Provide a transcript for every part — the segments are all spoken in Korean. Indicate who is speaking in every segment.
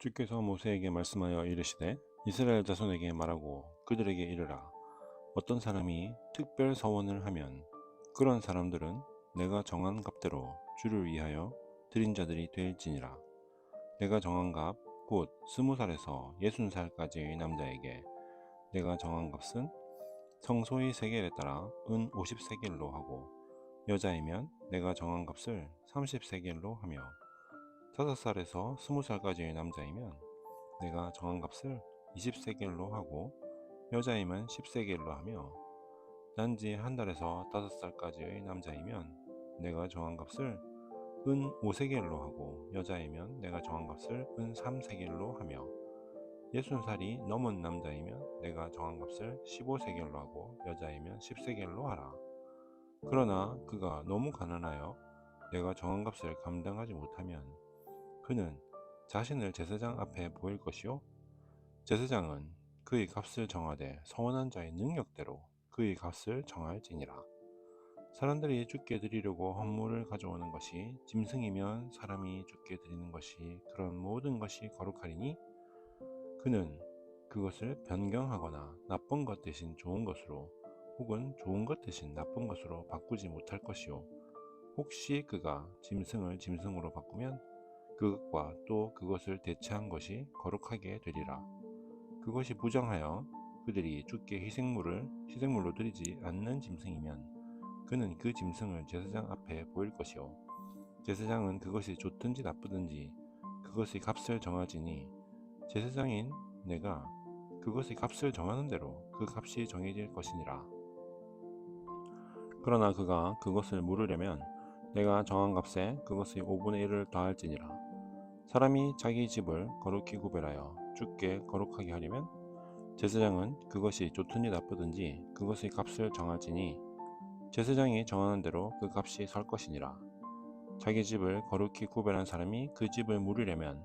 Speaker 1: 주께서 모세에게 말씀하여 이르시되 이스라엘 자손에게 말하고 그들에게 이르라. 어떤 사람이 특별 서원을 하면 그런 사람들은 내가 정한 값대로 주를 위하여 드린 자들이 될지니라. 내가 정한 값 곧 20살에서 60살까지의 남자에게 내가 정한 값은 성소의 세겔에 따라 은 50세겔로 하고, 여자이면 내가 정한 값을 30세겔로 하며, 5살에서 20살까지의 남자이면 내가 정한 값을 20세겔로 하고, 여자이면 10세겔로 하며, 단지 한 달에서 5살까지의 남자이면 내가 정한 값을 은 5세겔로 하고, 여자이면 내가 정한 값을 은 3세겔로 하며, 60살이 넘은 남자이면 내가 정한 값을 15세겔로 하고, 여자이면 10세겔로 하라. 그러나 그가 너무 가난하여 내가 정한 값을 감당하지 못하면 그는 자신을 제사장 앞에 보일 것이요, 제사장은 그의 값을 정하되 서원한 자의 능력대로 그의 값을 정할지니라. 사람들이 주께 드리려고 헌물을 가져오는 것이 짐승이면 사람이 주께 드리는 것이 그런 모든 것이 거룩하리니 그는 그것을 변경하거나 나쁜 것 대신 좋은 것으로 혹은 좋은 것 대신 나쁜 것으로 바꾸지 못할 것이요, 혹시 그가 짐승을 짐승으로 바꾸면 그것과 또 그것을 대체한 것이 거룩하게 되리라. 그것이 부정하여 그들이 주께 희생물로 드리지 않는 짐승이면 그는 그 짐승을 제사장 앞에 보일 것이요, 제사장은 그것이 좋든지 나쁘든지 그것의 값을 정하지니 제사장인 내가 그것의 값을 정하는 대로 그 값이 정해질 것이니라. 그러나 그가 그것을 물으려면 내가 정한 값에 그것의 5분의 1을 더할지니라. 사람이 자기 집을 거룩히 구별하여 주께 거룩하게 하려면 제사장은 그것이 좋든지 나쁘든지 그것의 값을 정할지니 제사장이 정하는 대로 그 값이 설 것이니라. 자기 집을 거룩히 구별한 사람이 그 집을 물으려면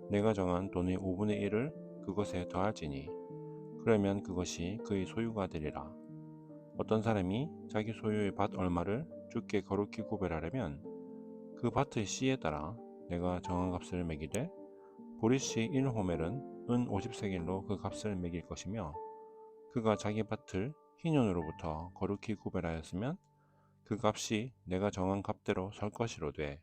Speaker 1: 내가 정한 돈의 5분의 1을 그것에 더할지니 그러면 그것이 그의 소유가 되리라. 어떤 사람이 자기 소유의 밭 얼마를 주께 거룩히 구별하려면 그 밭의 씨에 따라 내가 정한 값을 매기되, 보리씨 1호멜은 은 50세겔로 그 값을 매길 것이며, 그가 자기 밭을 희년으로부터 거룩히 구별하였으면 그 값이 내가 정한 값대로 설 것이로되,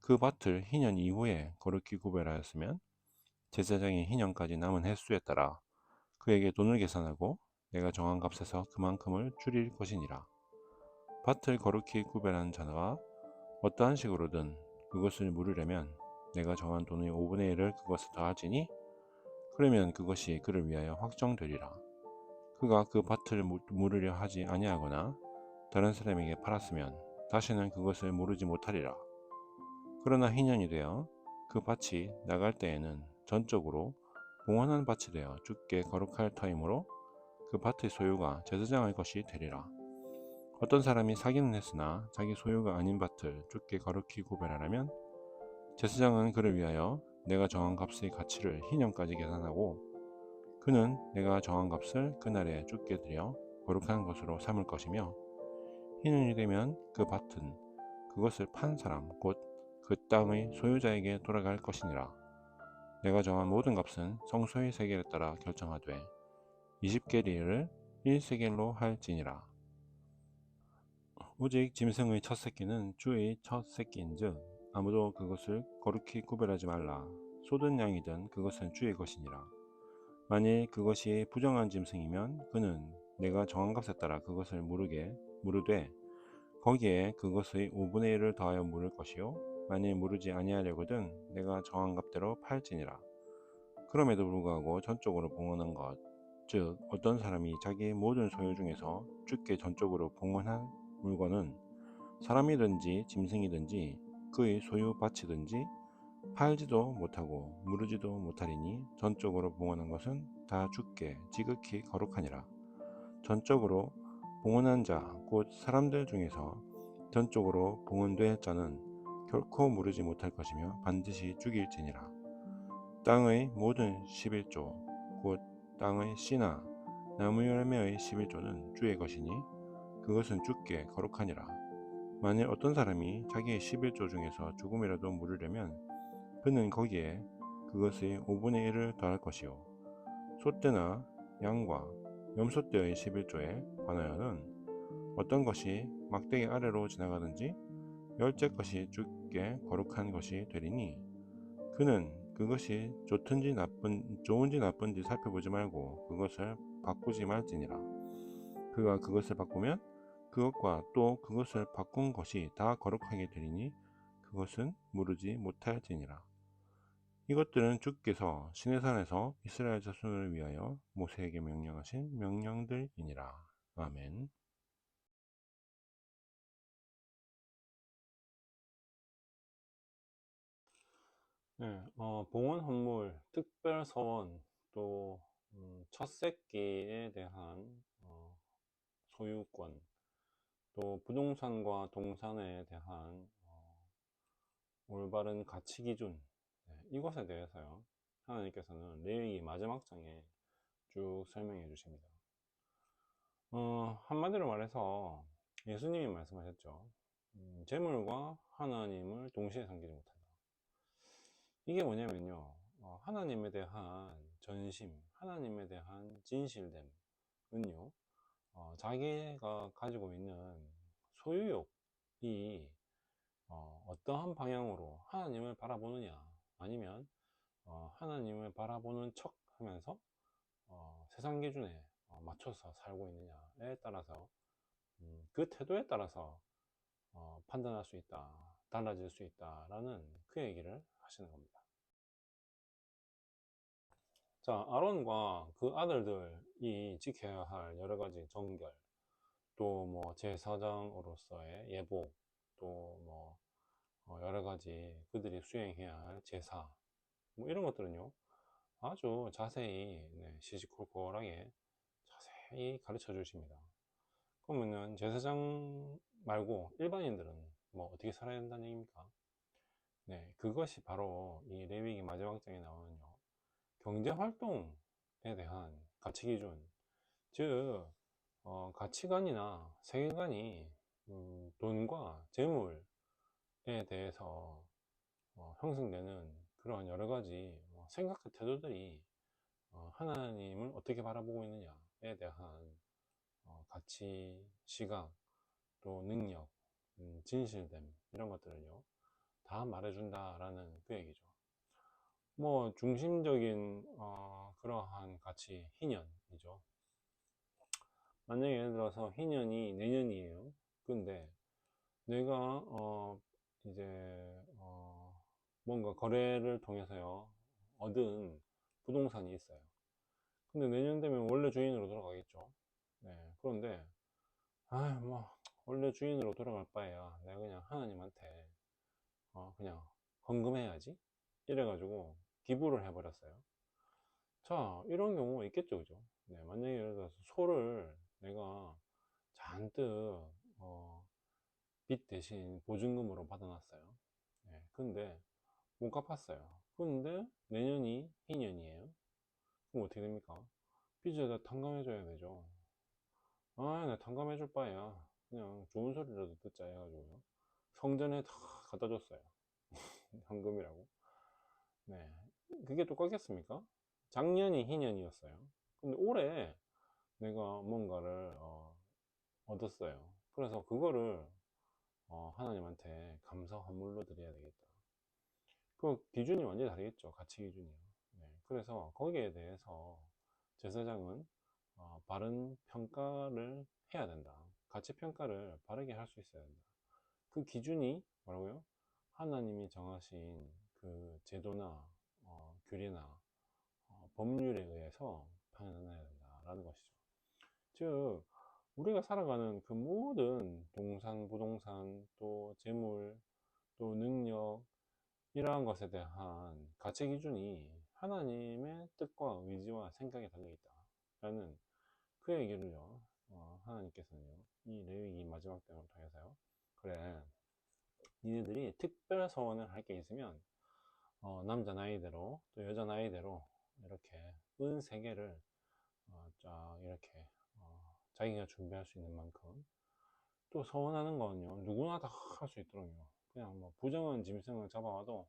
Speaker 1: 그 밭을 희년 이후에 거룩히 구별하였으면 제사장이 희년까지 남은 횟수에 따라 그에게 돈을 계산하고 내가 정한 값에서 그만큼을 줄일 것이니라. 밭을 거룩히 구별한 자가 어떠한 식으로든 그것을 물으려면 내가 정한 돈의 5분의 1을 그것에 더하지니 그러면 그것이 그를 위하여 확정되리라. 그가 그 밭을 물으려 하지 아니하거나 다른 사람에게 팔았으면 다시는 그것을 물으지 못하리라. 그러나 희년이 되어 그 밭이 나갈 때에는 전적으로 봉헌한 밭이 되어 주께 거룩할 터이므로 그 밭의 소유가 제사장의 것이 되리라. 어떤 사람이 사기는 했으나 자기 소유가 아닌 밭을 주께 거룩히 구별하려면 제사장은 그를 위하여 내가 정한 값의 가치를 희년까지 계산하고 그는 내가 정한 값을 그날에 주께 드려 거룩한 것으로 삼을 것이며, 희년이 되면 그 밭은 그것을 판 사람 곧 그 땅의 소유자에게 돌아갈 것이니라. 내가 정한 모든 값은 성소의 세겔에 따라 결정하되 20게리를 1세겔로 할지니라. 오직 짐승의 첫 새끼는 주의 첫 새끼인즉 아무도 그것을 거룩히 구별하지 말라. 소든 양이든 그것은 주의 것이니라. 만일 그것이 부정한 짐승이면 그는 내가 정한 값에 따라 그것을 물으되 거기에 그것의 5분의 1을 더하여 물을 것이요, 만일 물으지 아니하려거든 내가 정한 값대로 팔지니라. 그럼에도 불구하고 전적으로 봉헌한 것, 즉 어떤 사람이 자기의 모든 소유 중에서 주께 전적으로 봉헌한 물건은 사람이든지 짐승이든지 그의 소유 밭이든지 팔지도 못하고 무르지도 못하리니 전적으로 봉헌한 것은 다 주께 지극히 거룩하니라. 전적으로 봉헌한 자 곧 사람들 중에서 전적으로 봉헌된 자는 결코 무르지 못할 것이며 반드시 죽일지니라. 땅의 모든 11조 곧 땅의 씨나 나무 열매의 11조는 주의 것이니 그것은 주께 거룩하니라. 만일 어떤 사람이 자기의 11조 중에서 조금이라도 물으려면 그는 거기에 그것의 5분의 1을 더할 것이요 소떼나 양과 염소떼의 11조에 관하여는 어떤 것이 막대기 아래로 지나가든지 열째 것이 주께 거룩한 것이 되리니 그는 그것이 좋은지 나쁜지 살펴보지 말고 그것을 바꾸지 말지니라. 그가 그것을 바꾸면 그것과 또 그것을 바꾼 것이 다 거룩하게 되리니 그것은 무르지 못할지니라. 이것들은 주께서 시내산에서 이스라엘 자손을 위하여 모세에게 명령하신 명령들이니라. 아멘. 네, 봉헌 헌물, 특별 서원, 또 첫 새끼에 대한 소유권, 또 부동산과 동산에 대한 올바른 가치 기준, 네, 이것에 대해서요. 하나님께서는 레위기 마지막 장에 쭉 설명해 주십니다. 한마디로 말해서 예수님이 말씀하셨죠. 재물과 하나님을 동시에 섬기지 못한다. 이게 뭐냐면요. 하나님에 대한 전심, 하나님에 대한 진실됨은요. 자기가 가지고 있는 소유욕이 어떠한 방향으로 하나님을 바라보느냐, 아니면 하나님을 바라보는 척 하면서 세상 기준에 맞춰서 살고 있느냐에 따라서 그 태도에 따라서 판단할 수 있다, 달라질 수 있다라는 그 얘기를 하시는 겁니다. 자, 아론과 그 아들들이 지켜야 할 여러 가지 정결, 또 뭐 제사장으로서의 예복, 또 뭐 여러 가지 그들이 수행해야 할 제사, 뭐 이런 것들은요 아주 자세히, 네, 시시콜콜하게 자세히 가르쳐 주십니다. 그러면은 제사장 말고 일반인들은 뭐 어떻게 살아야 된다는 얘기입니까? 네, 그것이 바로 이 레위기 마지막 장에 나오는요 경제 활동에 대한 가치 기준, 즉 가치관이나 세계관이 돈과 재물에 대해서 형성되는 그런 여러 가지 생각과 태도들이 하나님을 어떻게 바라보고 있느냐에 대한 가치, 시각, 또 능력, 진실됨 이런 것들을요 다 말해준다라는 그 얘기죠. 뭐 중심적인 그러한 가치, 희년이죠. 만약에 예를 들어서 희년이 내년이에요. 근데 내가 이제 뭔가 거래를 통해서요 얻은 부동산이 있어요. 근데 내년 되면 원래 주인으로 돌아가겠죠. 네, 그런데 뭐 원래 주인으로 돌아갈 바에야 내가 그냥 하나님한테 그냥 헌금해야지 이래가지고 기부를 해버렸어요. 자, 이런 경우가 있겠죠, 그죠? 네, 만약에 예를 들어서 소를 내가 잔뜩 빚 대신 보증금으로 받아놨어요. 네, 근데 못 갚았어요. 근데 내년이 희년이에요. 그럼 어떻게 됩니까? 빚을 다 탕감해줘야 되죠. 나 탕감해줄 바에야 그냥 좋은 소리라도 듣자 해가지고요. 성전에 다 갖다 줬어요. 현금이라고. 네. 그게 똑같겠습니까? 작년이 희년이었어요. 근데 올해 내가 뭔가를 얻었어요. 그래서 그거를 하나님한테 감사 헌물로 드려야 되겠다. 그 기준이 완전히 다르겠죠. 가치 기준이요. 네. 그래서 거기에 대해서 제사장은 바른 평가를 해야 된다. 가치 평가를 바르게 할 수 있어야 된다. 그 기준이 뭐라고요? 하나님이 정하신 그 제도나 규례나 법률에 의해서 판단해야 된다라는 것이죠. 즉 우리가 살아가는 그 모든 동산, 부동산, 또 재물, 또 능력 이러한 것에 대한 가치 기준이 하나님의 뜻과 의지와 생각에 달려있다 라는 그 얘기를요 하나님께서는요 이 레위기 마지막 때를 통해서요 그래 니네들이 특별 서원을 할 게 있으면 남자 나이대로 또 여자 나이대로 이렇게 은 3개를 쫙 이렇게 자기가 준비할 수 있는 만큼 또 서원하는 거는요 누구나 다 할 수 있도록요 그냥 뭐 부정한 짐승을 잡아와도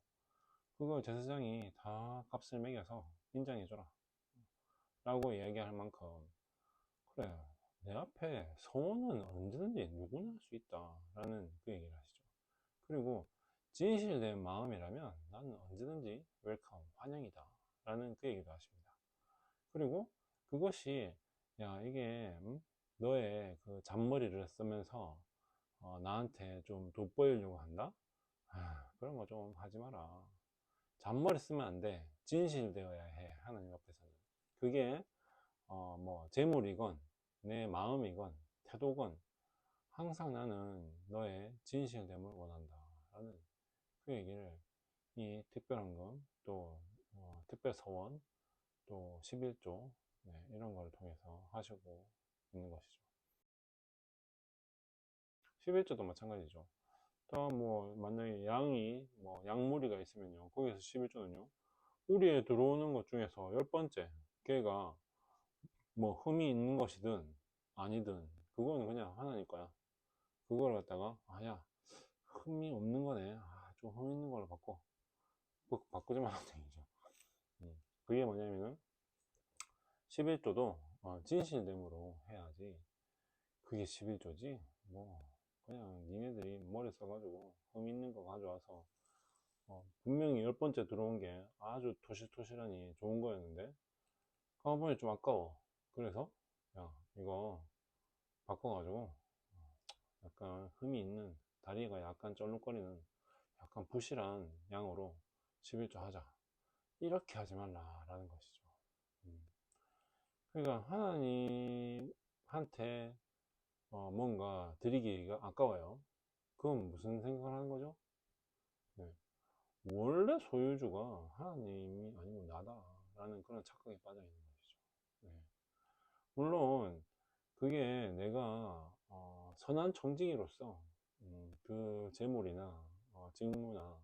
Speaker 1: 그거 제사장이 다 값을 매겨서 인정해줘라 라고 이야기할 만큼, 그래, 내 앞에 소원은 언제든지 누구나 할 수 있다 라는 그 얘기를 하시죠. 그리고 진실된 마음이라면 나는 언제든지 웰컴, 환영이다 라는 그 얘기도 하십니다. 그리고 그것이, 야, 이게 너의 그 잔머리를 쓰면서 나한테 좀 돋보이려고 한다? 그런 거 좀 하지 마라. 잔머리 쓰면 안 돼. 진실되어야 해, 하나님 앞에서는. 그게 뭐 재물이건 내 마음이건 태도건 항상 나는 너의 진실됨을 원한다 라는 그 얘기를 이 특별헌금, 또 특별 서원, 또 11조, 네, 이런 거를 통해서 하시고 있는 것이죠. 11조도 마찬가지죠. 또 뭐 만약에 양이 뭐 양무리가 있으면요, 거기에서 11조는요, 우리에 들어오는 것 중에서 10번째 걔가 뭐 흠이 있는 것이든 아니든 그거는 그냥 하나님 거야. 그걸 갖다가 야, 흠이 없는 거네, 좀 흠 있는 걸로 바꾸지 말라는 얘기죠. 그게 뭐냐면은 11조도 진실됨으로 해야지. 그게 11조지 뭐 그냥 니네들이 머리 써가지고 흠 있는 거 가져와서 분명히 10번째 들어온 게 아주 토실토실하니 좋은 거였는데 가만보니 좀 아까워. 그래서 야, 이거 바꿔가지고 약간 흠이 있는, 다리가 약간 쩔룩거리는 약간 부실한 양으로 11조 하자, 이렇게 하지 말라라는 것이죠. 그러니까 하나님한테 뭔가 드리기가 아까워요. 그건 무슨 생각을 하는 거죠? 네. 원래 소유주가 하나님이 아니고 나다라는 그런 착각에 빠져 있는 것이죠. 네. 물론 그게 내가 선한 청지기로서 그 재물이나 직무나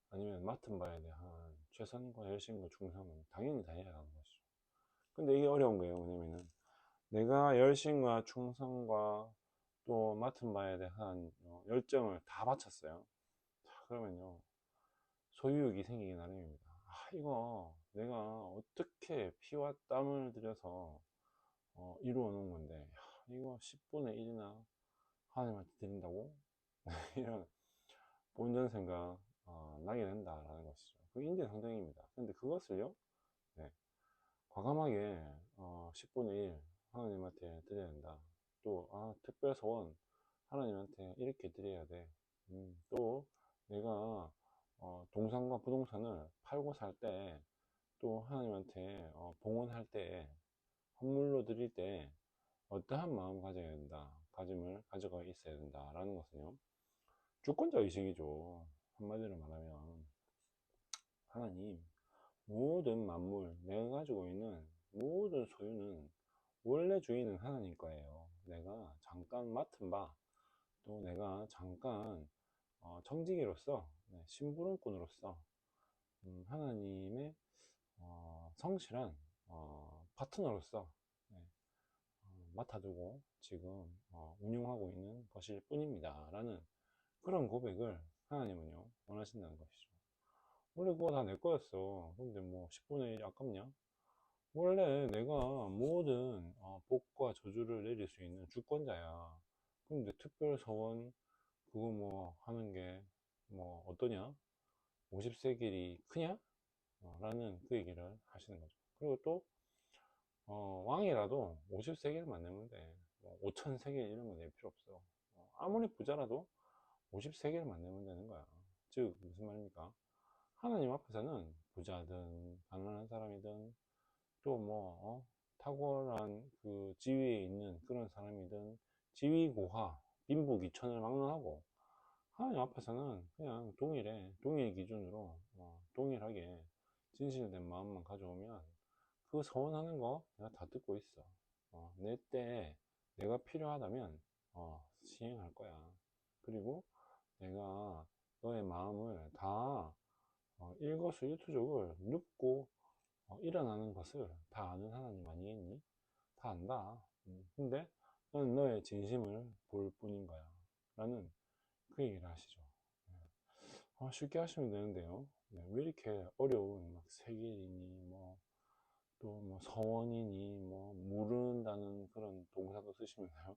Speaker 1: 아니면 맡은 바에 대한 최선과 열심과 충성은 당연히 다해야 하는 것이죠. 근데 이게 어려운 거예요. 왜냐면은 내가 열심과 충성과 또 맡은 바에 대한 열정을 다 바쳤어요. 자, 그러면요, 소유욕이 생기기 나름입니다. 이거 내가 어떻게 피와 땀을 들여서 이루어 놓은 건데, 야, 이거 10분의 1이나 하나님한테 드린다고? 이런 본전 생각 나게 된다라는 것이죠. 그 인지상정입니다. 근데 그것을요, 네, 과감하게 10분의 1 하나님한테 드려야 된다. 또 특별 소원 하나님한테 이렇게 드려야 돼. 또 내가 동산과 부동산을 팔고 살 때, 또 하나님한테 봉헌할 때, 선물로 드릴 때 어떠한 마음 가져야 된다, 가짐을 가져가 있어야 된다라는 것은요, 주권자 의식이죠. 한마디로 말하면 하나님, 모든 만물, 내가 가지고 있는 모든 소유는 원래 주인은 하나님 거예요. 내가 잠깐 맡은 바, 또 내가 잠깐 청지기로서, 네, 심부름꾼으로서 하나님의 성실한 파트너로서, 네, 맡아두고 지금 운용하고 있는 것일 뿐입니다 라는 그런 고백을 하나님은요 원하신다는 것이죠. 원래 그거 다 내 거였어. 근데 뭐 10분의 1이 아깝냐? 원래 내가 모든 복과 저주를 내릴 수 있는 주권자야. 근데 특별 서원 그거 뭐 하는 게 뭐 어떠냐? 50세겔이 크냐? 라는 그 얘기를 하시는 거죠. 그리고 또 왕이라도 50세겔만 내면 돼. 뭐 5,000세겔 이런 거 낼 필요 없어. 아무리 부자라도 50세겔만 내면 되는 거야. 즉 무슨 말입니까? 하나님 앞에서는 부자든 가난한 사람이든 또 뭐 탁월한 그 지위에 있는 그런 사람이든 지위고하 빈부귀천을 막론하고 하나님 앞에서는 그냥 동일 기준으로 동일하게 진실된 마음만 가져오면 그 서원하는 거 내가 다 듣고 있어. 내 때에 내가 필요하다면 시행할 거야. 그리고 내가 너의 마음을 다 일거수일투족을 눕고 일어나는 것을 다 아는 하나님 아니겠니? 다 안다. 근데 너는 너의 진심을 볼 뿐인 거야 라는 그 얘기를 하시죠. 쉽게 하시면 되는데요, 네, 왜 이렇게 어려운 막 세길이니 뭐 또 뭐 서원이니 뭐 모른다는 그런 동사도 쓰시면서요.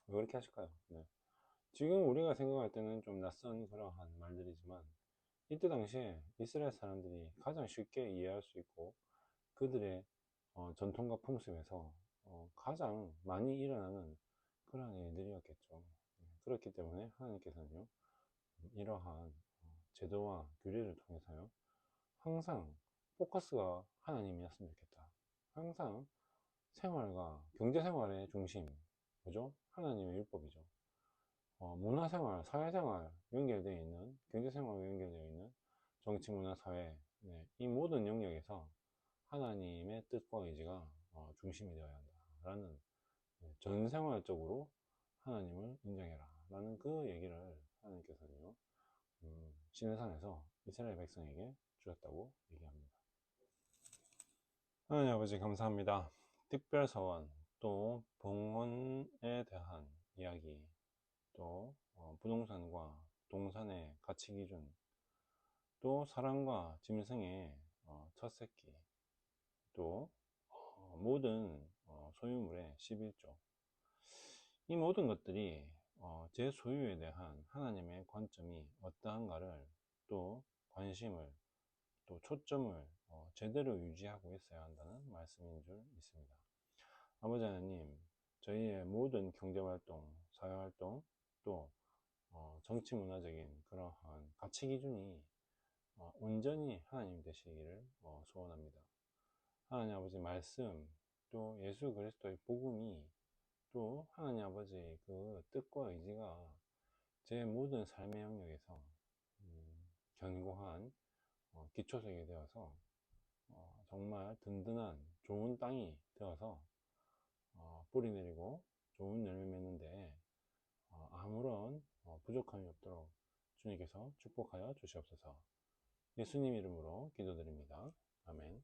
Speaker 1: 왜 그렇게 하실까요? 네. 지금 우리가 생각할 때는 좀 낯선 그러한 말들이지만 이때 당시에 이스라엘 사람들이 가장 쉽게 이해할 수 있고 그들의 전통과 풍습에서 가장 많이 일어나는 그러한 일들이었겠죠. 그렇기 때문에 하나님께서는요, 이러한 제도와 규례를 통해서요, 항상 포커스가 하나님이었으면 좋겠다. 항상 생활과 경제생활의 중심, 그죠? 하나님의 율법이죠. 문화생활, 사회생활 연결되어 있는, 경제생활과 연결되어 있는 정치, 문화, 사회, 네, 이 모든 영역에서 하나님의 뜻과 의지가 중심이 되어야 한다라는, 전 생활적으로 하나님을 인정해라 라는 그 얘기를 하나님께서는요, 시내산에서 이스라엘 백성에게 주셨다고 얘기합니다. 하나님 아버지 감사합니다. 특별서원 또 봉헌에 대한 이야기, 또 부동산과 동산의 가치 기준, 또 사람과 짐승의 첫 새끼, 또 모든 소유물의 11조, 이 모든 것들이 제 소유에 대한 하나님의 관점이 어떠한가를, 또 관심을, 또 초점을 제대로 유지하고 있어야 한다는 말씀인 줄 믿습니다. 아버지 하나님, 저희의 모든 경제활동, 사회활동, 또 정치 문화적인 그러한 가치 기준이 온전히 하나님 되시기를 소원합니다. 하나님 아버지 말씀, 또 예수 그리스도의 복음이, 또 하나님 아버지 그 뜻과 의지가 제 모든 삶의 영역에서 견고한 기초석이 되어서 정말 든든한 좋은 땅이 되어서 뿌리 내리고 좋은 열매 맺는데 아무런 부족함이 없도록 주님께서 축복하여 주시옵소서. 예수님 이름으로 기도드립니다. 아멘.